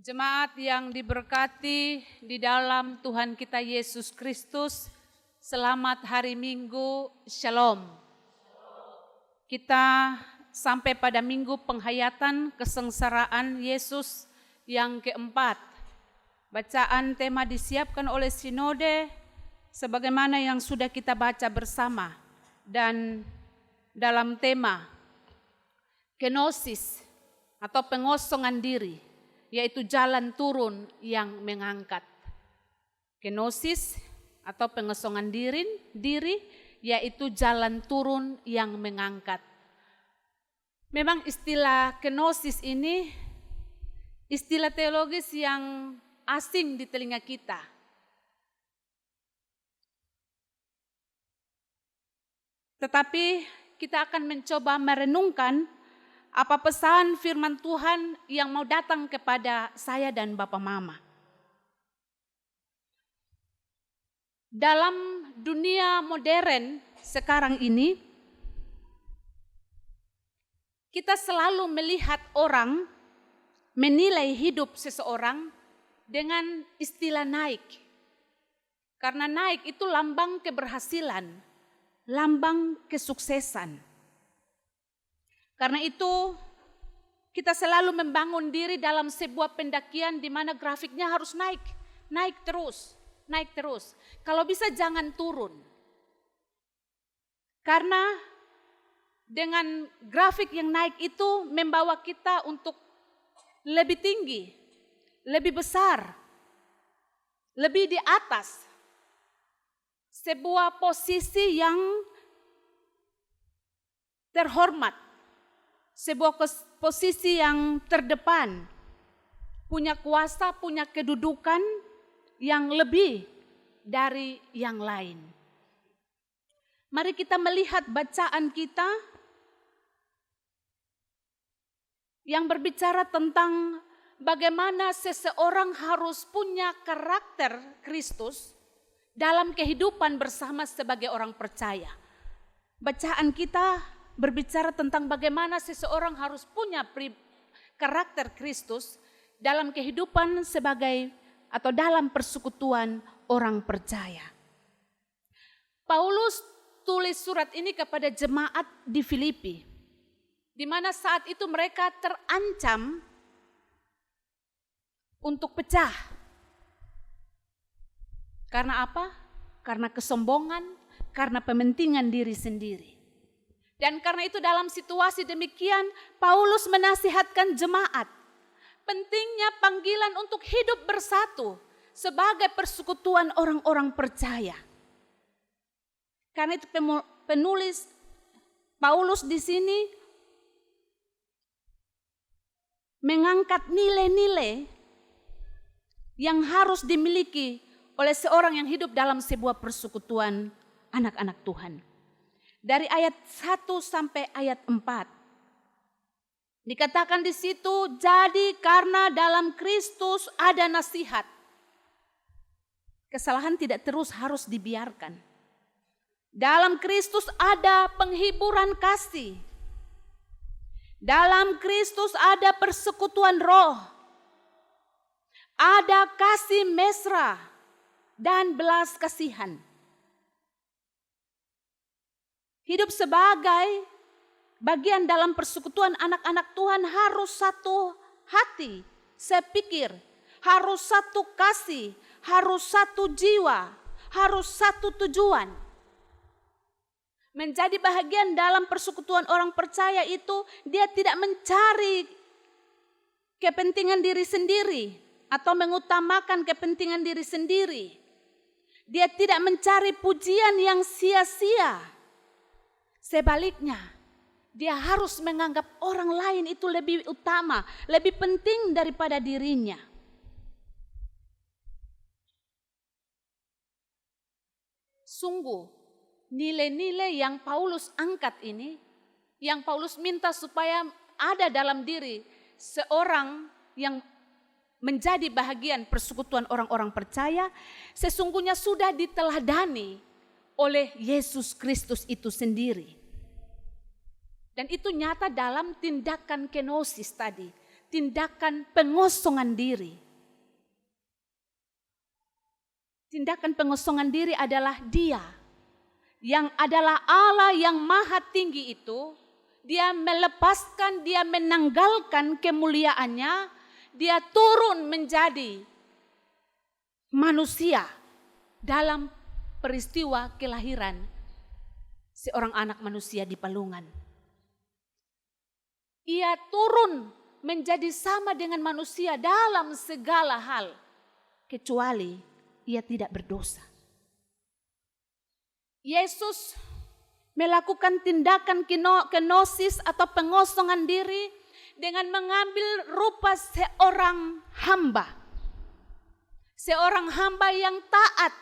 Jemaat yang diberkati di dalam Tuhan kita Yesus Kristus, selamat hari Minggu, Shalom. Kita sampai pada minggu penghayatan kesengsaraan Yesus yang keempat. Bacaan tema disiapkan oleh Sinode sebagaimana yang sudah kita baca bersama, dan dalam tema kenosis atau pengosongan diri, yaitu jalan turun yang mengangkat. Kenosis atau pengosongan diri yaitu jalan turun yang mengangkat. Memang istilah kenosis ini istilah teologis yang asing di telinga kita. Tetapi kita akan mencoba merenungkan apa pesan firman Tuhan yang mau datang kepada saya dan Bapak Mama. Dalam dunia modern sekarang ini, kita selalu melihat orang menilai hidup seseorang dengan istilah naik. Karena naik itu lambang keberhasilan, lambang kesuksesan. Karena itu kita selalu membangun diri dalam sebuah pendakian di mana grafiknya harus naik terus. Kalau bisa jangan turun. Karena dengan grafik yang naik itu membawa kita untuk lebih tinggi, lebih besar, lebih di atas. Sebuah posisi yang terhormat. Sebuah posisi yang terdepan, punya kuasa, punya kedudukan yang lebih dari yang lain. Mari kita melihat bacaan kita yang berbicara tentang bagaimana seseorang harus punya karakter Kristus dalam kehidupan bersama sebagai orang percaya. Bacaan kita berbicara tentang bagaimana seseorang harus punya karakter Kristus dalam kehidupan sebagai atau dalam persekutuan orang percaya. Paulus tulis surat ini kepada jemaat di Filipi, di mana saat itu mereka terancam untuk pecah. Karena apa? Karena kesombongan, karena pementingan diri sendiri. Dan karena itu dalam situasi demikian, Paulus menasihatkan jemaat pentingnya panggilan untuk hidup bersatu sebagai persekutuan orang-orang percaya. Karena itu penulis Paulus di sini mengangkat nilai-nilai yang harus dimiliki oleh seorang yang hidup dalam sebuah persekutuan anak-anak Tuhan. Dari ayat 1 sampai ayat 4. Dikatakan di situ, jadi karena dalam Kristus ada nasihat. Kesalahan tidak terus harus dibiarkan. Dalam Kristus ada penghiburan kasih. Dalam Kristus ada persekutuan roh. Ada kasih mesra dan belas kasihan. Hidup sebagai bagian dalam persekutuan anak-anak Tuhan harus satu hati, sepikir, harus satu kasih, harus satu jiwa, harus satu tujuan. Menjadi bagian dalam persekutuan orang percaya itu, dia tidak mencari kepentingan diri sendiri atau mengutamakan kepentingan diri sendiri. Dia tidak mencari pujian yang sia-sia. Sebaliknya, dia harus menganggap orang lain itu lebih utama, lebih penting daripada dirinya. Sungguh, nilai-nilai yang Paulus angkat ini, yang Paulus minta supaya ada dalam diri seorang yang menjadi bahagian persekutuan orang-orang percaya, sesungguhnya sudah diteladani oleh Yesus Kristus itu sendiri. Dan itu nyata dalam tindakan kenosis tadi. tindakan pengosongan diri. Tindakan pengosongan diri adalah Dia yang adalah Allah yang maha tinggi itu. Dia melepaskan, dia menanggalkan kemuliaannya, dia turun menjadi manusia dalam peristiwa kelahiran seorang anak manusia di palungan. Ia turun menjadi sama dengan manusia dalam segala hal, kecuali ia tidak berdosa. Yesus melakukan tindakan kenosis atau pengosongan diri dengan mengambil rupa seorang hamba. Seorang hamba yang taat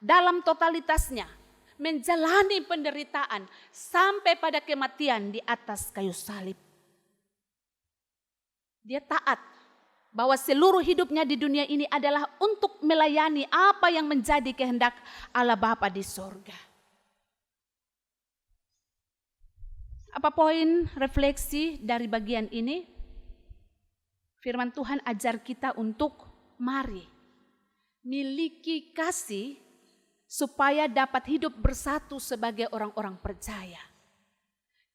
dalam totalitasnya, menjalani penderitaan sampai pada kematian di atas kayu salib. Dia taat bahwa seluruh hidupnya di dunia ini adalah untuk melayani apa yang menjadi kehendak Allah Bapa di sorga. Apa poin refleksi dari bagian ini? Firman Tuhan ajar kita untuk mari miliki kasih supaya dapat hidup bersatu sebagai orang-orang percaya.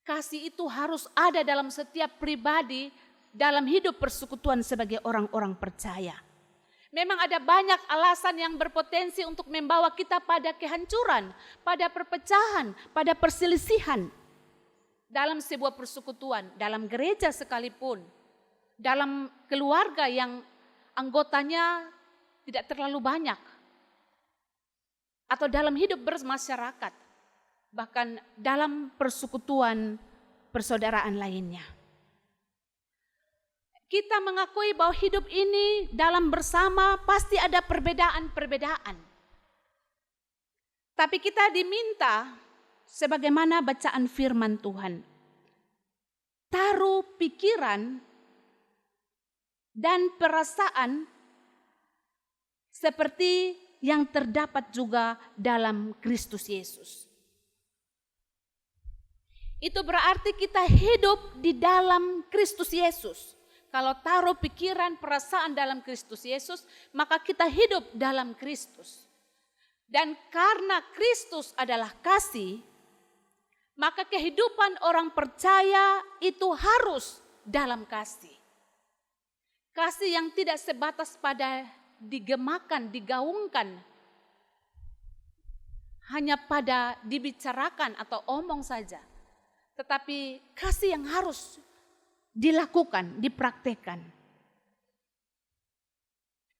Kasih itu harus ada dalam setiap pribadi dalam hidup persekutuan sebagai orang-orang percaya. Memang ada banyak alasan yang berpotensi untuk membawa kita pada kehancuran, pada perpecahan, pada perselisihan. Dalam sebuah persekutuan, dalam gereja sekalipun, dalam keluarga yang anggotanya tidak terlalu banyak, atau dalam hidup bermasyarakat, bahkan dalam persekutuan persaudaraan lainnya. Kita mengakui bahwa hidup ini dalam bersama pasti ada perbedaan-perbedaan. Tapi kita diminta sebagaimana bacaan firman Tuhan, taruh pikiran dan perasaan seperti yang terdapat juga dalam Kristus Yesus. Itu berarti kita hidup di dalam Kristus Yesus. Kalau taruh pikiran, perasaan dalam Kristus Yesus, maka kita hidup dalam Kristus. Dan karena Kristus adalah kasih, maka kehidupan orang percaya itu harus dalam kasih. Kasih yang tidak sebatas pada digemakan, digaungkan, hanya pada dibicarakan atau omong saja. Tetapi kasih yang harus dilakukan, dipraktekkan.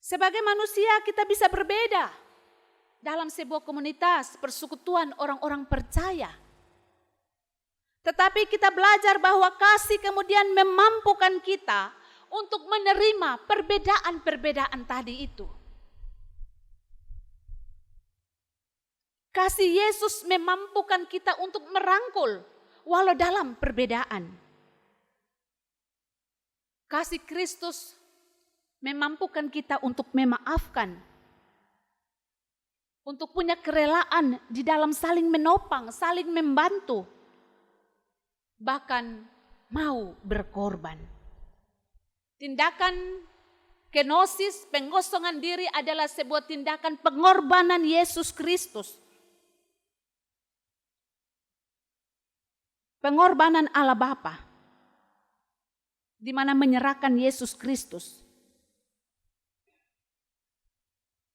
Sebagai manusia kita bisa berbeda dalam sebuah komunitas, persekutuan orang-orang percaya. Tetapi kita belajar bahwa kasih kemudian memampukan kita untuk menerima perbedaan-perbedaan tadi itu. Kasih Yesus memampukan kita untuk merangkul walau dalam perbedaan. Kasih Kristus memampukan kita untuk memaafkan, untuk punya kerelaan di dalam saling menopang, saling membantu, bahkan mau berkorban. Tindakan kenosis, pengosongan diri adalah sebuah tindakan pengorbanan Yesus Kristus. Pengorbanan Allah Bapa, di mana menyerahkan Yesus Kristus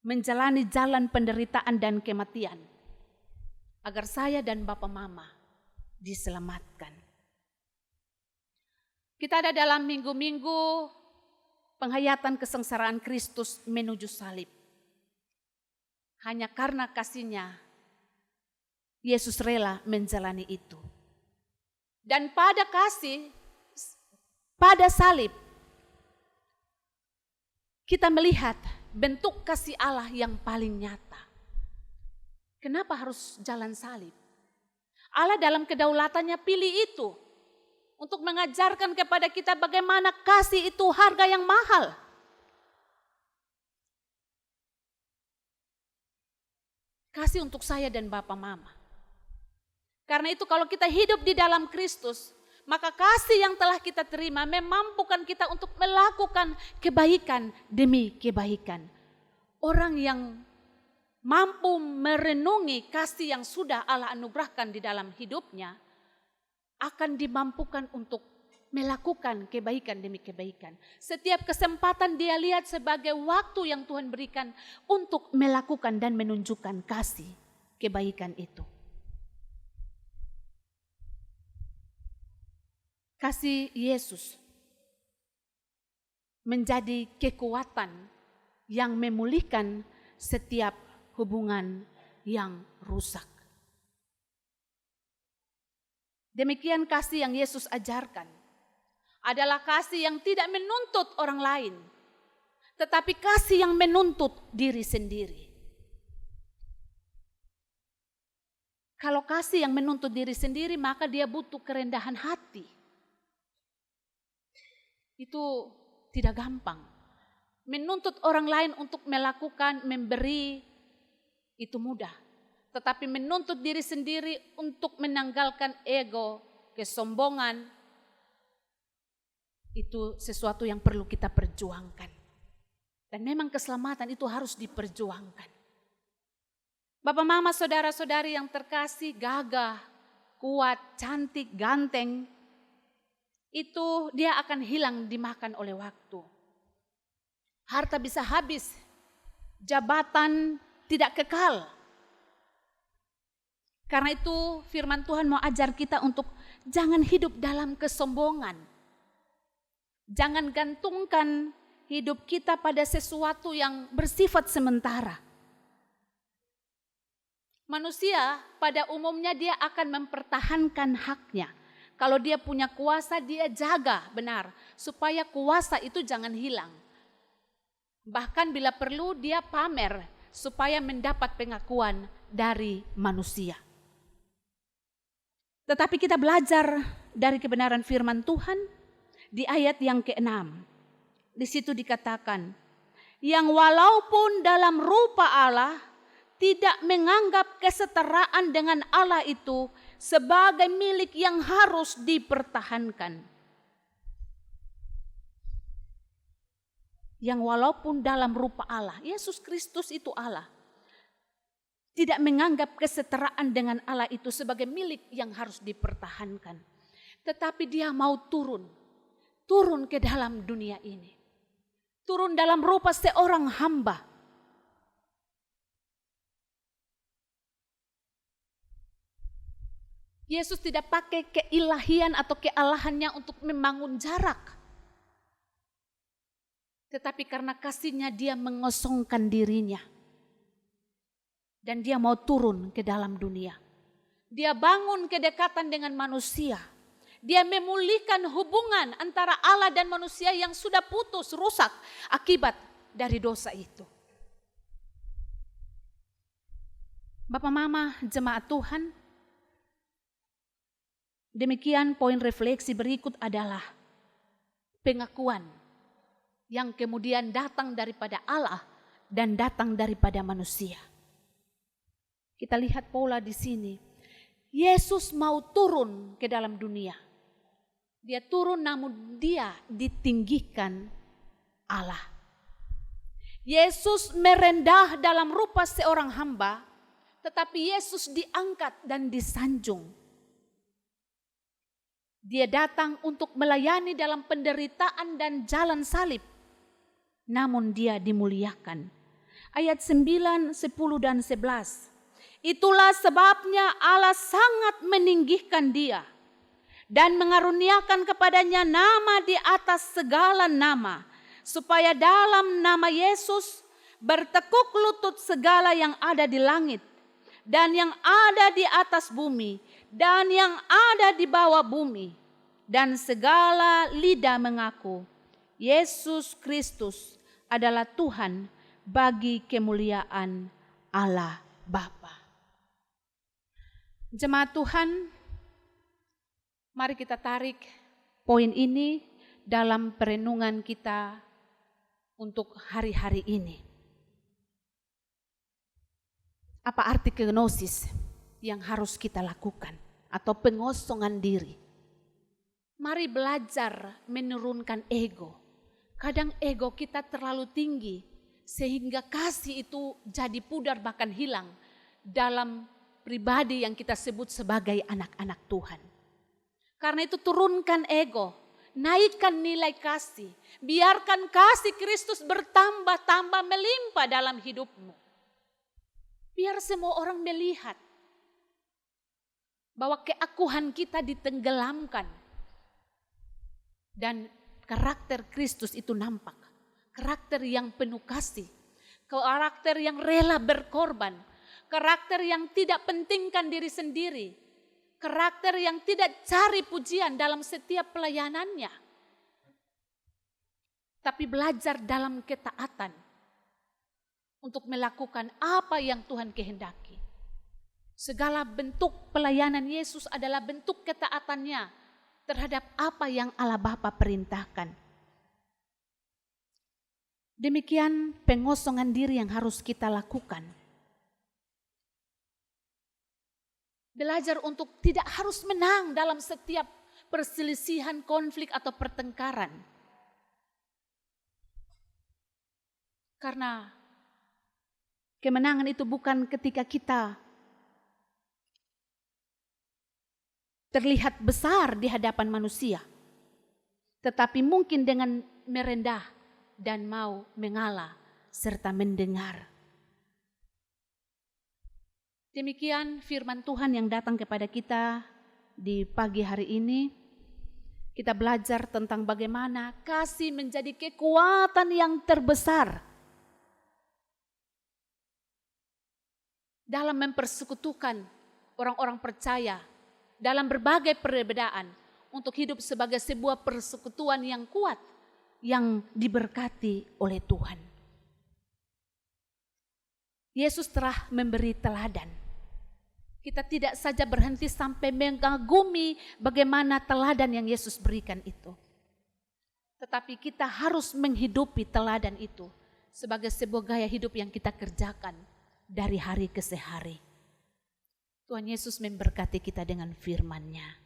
menjalani jalan penderitaan dan kematian agar saya dan Bapa Mama diselamatkan. Kita ada dalam minggu-minggu penghayatan kesengsaraan Kristus menuju salib. Hanya karena kasih-Nya Yesus rela menjalani itu. Dan pada kasih, pada salib, kita melihat bentuk kasih Allah yang paling nyata. Kenapa harus jalan salib? Allah dalam kedaulatannya pilih itu untuk mengajarkan kepada kita bagaimana kasih itu harga yang mahal. Kasih untuk saya dan Bapa Mama. Karena itu kalau kita hidup di dalam Kristus, maka kasih yang telah kita terima memampukan kita untuk melakukan kebaikan demi kebaikan. Orang yang mampu merenungi kasih yang sudah Allah anugerahkan di dalam hidupnya akan dimampukan untuk melakukan kebaikan demi kebaikan. Setiap kesempatan dia lihat sebagai waktu yang Tuhan berikan untuk melakukan dan menunjukkan kasih kebaikan itu. Kasih Yesus menjadi kekuatan yang memulihkan setiap hubungan yang rusak. Demikian kasih yang Yesus ajarkan adalah kasih yang tidak menuntut orang lain, tetapi kasih yang menuntut diri sendiri. Kalau kasih yang menuntut diri sendiri, maka dia butuh kerendahan hati. Itu tidak gampang. Menuntut orang lain untuk melakukan, memberi, itu mudah. Tetapi menuntut diri sendiri untuk menanggalkan ego, kesombongan, itu sesuatu yang perlu kita perjuangkan. Dan memang keselamatan itu harus diperjuangkan. Bapak, mama, saudara-saudari yang terkasih, gagah, kuat, cantik, ganteng, itu dia akan hilang dimakan oleh waktu. Harta bisa habis, jabatan tidak kekal. Karena itu firman Tuhan mau ajar kita untuk jangan hidup dalam kesombongan. Jangan gantungkan hidup kita pada sesuatu yang bersifat sementara. Manusia pada umumnya dia akan mempertahankan haknya. Kalau dia punya kuasa, dia jaga benar supaya kuasa itu jangan hilang. Bahkan bila perlu dia pamer supaya mendapat pengakuan dari manusia. Tetapi kita belajar dari kebenaran firman Tuhan di ayat yang ke-6. Di situ dikatakan, yang walaupun dalam rupa Allah tidak menganggap kesetaraan dengan Allah itu sebagai milik yang harus dipertahankan. Yang walaupun dalam rupa Allah, Yesus Kristus itu Allah, tidak menganggap kesetaraan dengan Allah itu sebagai milik yang harus dipertahankan. Tetapi dia mau turun ke dalam dunia ini. Turun dalam rupa seorang hamba. Yesus tidak pakai keilahian atau kealahannya untuk membangun jarak. Tetapi karena kasihnya dia mengosongkan dirinya. Dan dia mau turun ke dalam dunia. Dia bangun kedekatan dengan manusia. Dia memulihkan hubungan antara Allah dan manusia yang sudah putus, rusak akibat dari dosa itu. Bapak, mama, jemaat Tuhan, demikian poin refleksi berikut adalah pengakuan yang kemudian datang daripada Allah dan datang daripada manusia. Kita lihat pola di sini. Yesus mau turun ke dalam dunia. Dia turun namun dia ditinggikan Allah. Yesus merendah dalam rupa seorang hamba, tetapi Yesus diangkat dan disanjung. Dia datang untuk melayani dalam penderitaan dan jalan salib. Namun dia dimuliakan. Ayat 9, 10 dan 11. Itulah sebabnya Allah sangat meninggikan dia. Dan mengaruniakan kepadanya nama di atas segala nama. Supaya dalam nama Yesus bertekuk lutut segala yang ada di langit. Dan yang ada di atas bumi. Dan yang ada di bawah bumi. Dan segala lidah mengaku Yesus Kristus adalah Tuhan bagi kemuliaan Allah Bapa. Jemaat Tuhan, mari kita tarik poin ini dalam perenungan kita untuk hari-hari ini. Apa arti kenosis yang harus kita lakukan atau pengosongan diri? Mari belajar menurunkan ego. Kadang ego kita terlalu tinggi sehingga kasih itu jadi pudar bahkan hilang dalam pribadi yang kita sebut sebagai anak-anak Tuhan. Karena itu turunkan ego, naikkan nilai kasih, biarkan kasih Kristus bertambah-tambah melimpah dalam hidupmu. Biar semua orang melihat bahwa keakuhan kita ditenggelamkan dan karakter Kristus itu nampak. Karakter yang penuh kasih, karakter yang rela berkorban, karakter yang tidak pentingkan diri sendiri, karakter yang tidak cari pujian dalam setiap pelayanannya, tapi belajar dalam ketaatan untuk melakukan apa yang Tuhan kehendaki. Segala bentuk pelayanan Yesus adalah bentuk ketaatannya terhadap apa yang Allah Bapa perintahkan. Demikian pengosongan diri yang harus kita lakukan. Belajar untuk tidak harus menang dalam setiap perselisihan, konflik atau pertengkaran. Karena kemenangan itu bukan ketika kita terlihat besar di hadapan manusia, tetapi mungkin dengan merendah dan mau mengalah serta mendengar. Demikian firman Tuhan yang datang kepada kita di pagi hari ini. Kita belajar tentang bagaimana kasih menjadi kekuatan yang terbesar dalam mempersekutukan orang-orang percaya dalam berbagai perbedaan untuk hidup sebagai sebuah persekutuan yang kuat yang diberkati oleh Tuhan. Yesus telah memberi teladan. Kita tidak saja berhenti sampai mengagumi bagaimana teladan yang Yesus berikan itu. Tetapi kita harus menghidupi teladan itu sebagai sebuah gaya hidup yang kita kerjakan dari hari ke hari. Tuhan Yesus memberkati kita dengan firman-Nya.